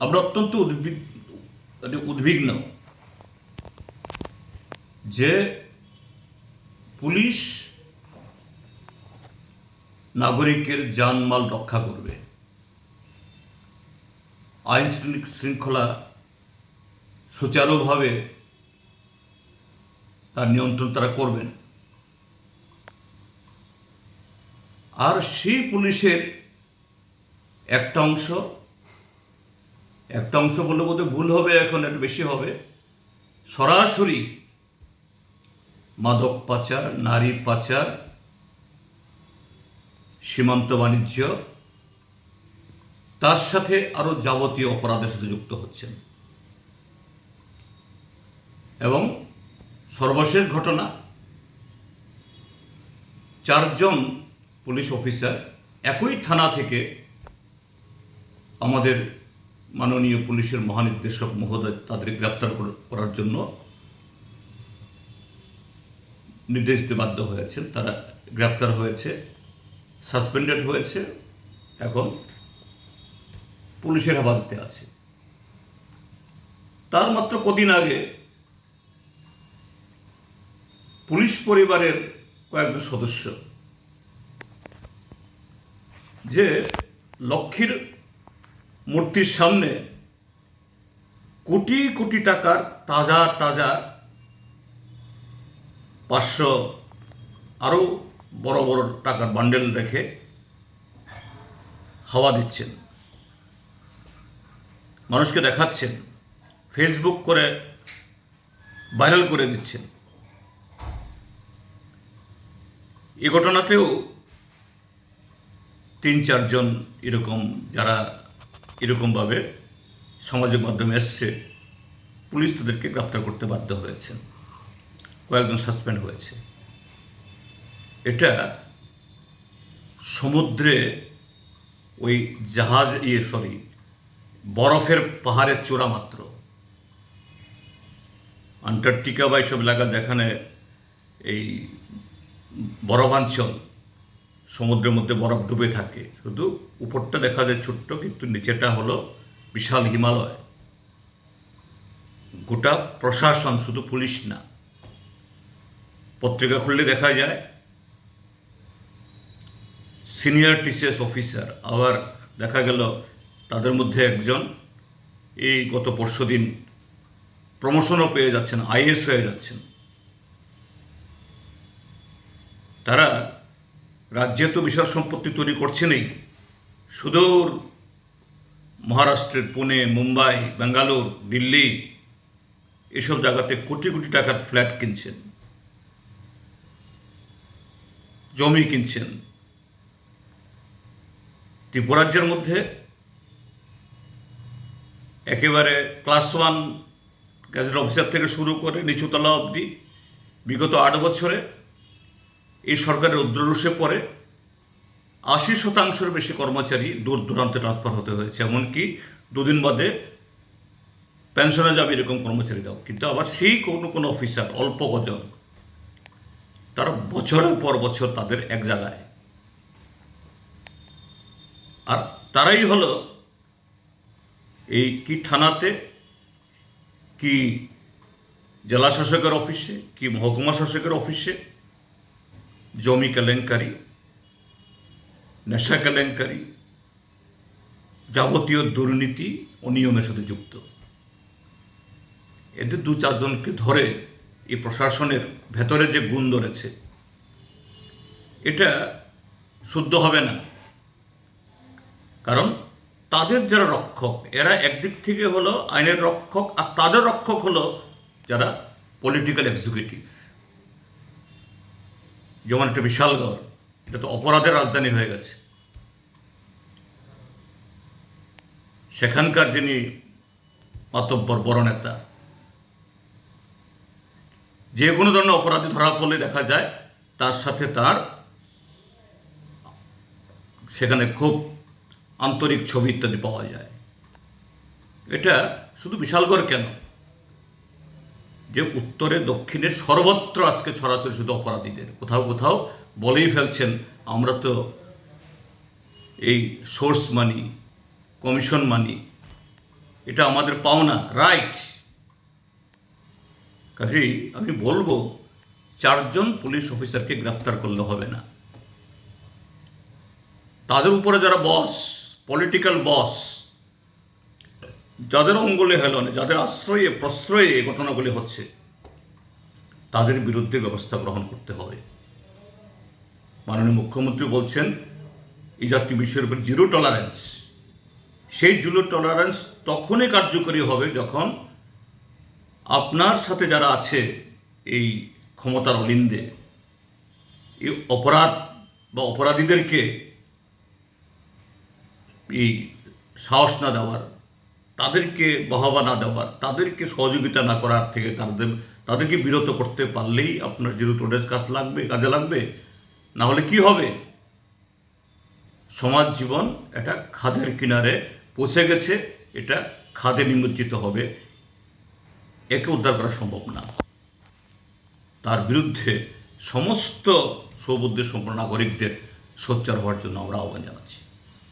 আমরা অত্যন্ত উদ্বিগ্ন যে পুলিশ নাগরিকের জানমাল রক্ষা করবে, আইন শৃঙ্খলা সুচারুভাবে তার নিয়ন্ত্রণ তারা করবেন। আর সেই পুলিশের একটা অংশ বললে বোধহয় ভুল হবে, এখন একটু বেশি হবে, সরাসরি মাদক পাচার, নারী পাচার, সীমান্ত বাণিজ্য, তার সাথে আরো যাবতীয় অপরাধের সাথে যুক্ত হচ্ছেন। এবং সর্বশেষ ঘটনা, 4 জন পুলিশ অফিসার একই থানা থেকে আমাদের মাননীয় পুলিশের মহানির্দেশক মহোদয় তাদের গ্রেপ্তার করার জন্য নির্দেশ দিতে বাধ্য হয়েছেন। তারা গ্রেপ্তার হয়েছে, সাসপেন্ডেড হয়েছে, এখন পুলিশের হেফাজতে আছে। তার মাত্র কদিন আগে পুলিশ পরিবারের কয়েকজন সদস্য যে লক্ষ্মীর মূর্তির সামনে কোটি কোটি টাকার তাজা 500 আরও বড় বড় টাকার বান্ডেল রেখে হাওয়া দিচ্ছেন, মানুষকে দেখাচ্ছেন, ফেসবুক করে ভাইরাল করে দিচ্ছেন। এই ঘটনাতেও 3-4 জন এরকম, যারা এরকমভাবে সামাজিক মাধ্যমে এসছে, পুলিশ তাদেরকে গ্রেপ্তার করতে বাধ্য হয়েছেন, কয়েকজন সাসপেন্ড হয়েছে। এটা সমুদ্রে ওই বরফের পাহাড়ের চূড়া মাত্র। আন্টার্কটিকা বা এইসব এলাকা যেখানে এই বরফাঞ্চল, সমুদ্রের মধ্যে বরফ ডুবে থাকে, শুধু উপরটা দেখা যায় ছোট্ট, কিন্তু নিচেটা হলো বিশাল হিমালয়। গোটা প্রশাসন, শুধু পুলিশ না, পত্রিকা খুললে দেখা যায় সিনিয়র টিসিএস অফিসার, আবার দেখা গেল তাদের মধ্যে একজন এই গত পরশুদিন প্রমোশনও পেয়ে যাচ্ছেন, আইএস হয়ে যাচ্ছেন। তারা রাজ্যে তো বিশাল সম্পত্তি তৈরি করছেনই, সুদূর মহারাষ্ট্রের পুনে, মুম্বাই, বেঙ্গালুর, দিল্লি, এসব জায়গাতে কোটি কোটি টাকার ফ্ল্যাট কিনছেন, জমি কিনছেন। ত্রিপুরাজ্যের মধ্যে একেবারে ক্লাস 1 গ্যাজেট অফিসার থেকে শুরু করে নিচুতলা অবধি বিগত 8 বছরে এই সরকারের উদ্ররুষে পড়ে 80% বেশি কর্মচারী দূর দূরান্তে ট্রান্সফার হতে হয়েছে। এমনকি 2 দিন বাদে পেনশনে যাবে এরকম কর্মচারীরাও। কিন্তু আবার সেই কোনো অফিসার, অল্প কজন, তারা বছরের পর বছর তাদের এক জায়গায়। আর তারাই হলো এই কি থানাতে, কি জেলা শাসকের অফিসে, কি মহকুমা শাসকের অফিসে জমি কেলেঙ্কারি, নেশা কেলেঙ্কারি, যাবতীয় দুর্নীতি, অনিয়মের সাথে যুক্ত। এদের 2-4 জনকে ধরে এই প্রশাসনের ভেতরে যে গুণ ধরেছে, এটা শুদ্ধ হবে না। কারণ তাদের যারা রক্ষক, এরা একদিক থেকে হলো আইনের রক্ষক, আর তাদের রক্ষক হলো যারা পলিটিক্যাল এক্সিকিউটিভ। যেমন একটা বিশালগড়, এটা তো অপরাধের রাজধানী হয়ে গেছে। সেখানকার যিনি মাতব্বর বড় নেতা, যে কোনো ধরনের অপরাধী ধরা পড়লে দেখা যায় তার সাথে তার সেখানে খুব আন্তরিক ছবি ইত্যাদি পাওয়া যায়। এটা শুধু বিশালগড় কেন, যে উত্তরে দক্ষিণে সর্বত্র আজকে ছড়াছড়ি শুধু অপরাধীদের। কোথাও কোথাও বলেই ফেলছেন, আমরা তো এই সোর্স মানি, কমিশন মানি, এটা আমাদের পাওনা, রাইট। কাজেই আমি বলবো 4জন পুলিশ অফিসারকে গ্রেপ্তার করলে হবে না। তাদের উপরে যারা বস, পলিটিক্যাল বস, যাদের অঙ্গলে হেলনে, যাদের আশ্রয়ে প্রশ্রয়ে এই ঘটনাগুলি হচ্ছে, তাদের বিরুদ্ধে ব্যবস্থা গ্রহণ করতে হবে। মাননীয় মুখ্যমন্ত্রী বলছেন এই জাতীয় বিষয়ের উপর জিরো টলারেন্স। সেই জিরো টলারেন্স তখনই কার্যকরী হবে যখন আপনার সাথে যারা আছে এই ক্ষমতার অলিন্দে, এই অপরাধ বা অপরাধীদেরকে এই সাহস না দেওয়ার, তাদেরকে বাহবা না দেওয়ার, তাদেরকে সহযোগিতা না করার থেকে তাদেরকে বিরত করতে পারলেই আপনার জিরো টলারেন্স কাজে লাগবে। না হলে কি হবে? সমাজ জীবন একটা খাদের কিনারে পৌঁছে গেছে, এটা খাদে নিমজ্জিত হবে, একে উদ্ধার করা সম্ভব না। তার বিরুদ্ধে সমস্ত সৌবুদ্ধি সম্পন্ন নাগরিকদের সোচ্চার হওয়ার জন্য আমরা আহ্বান জানাচ্ছি।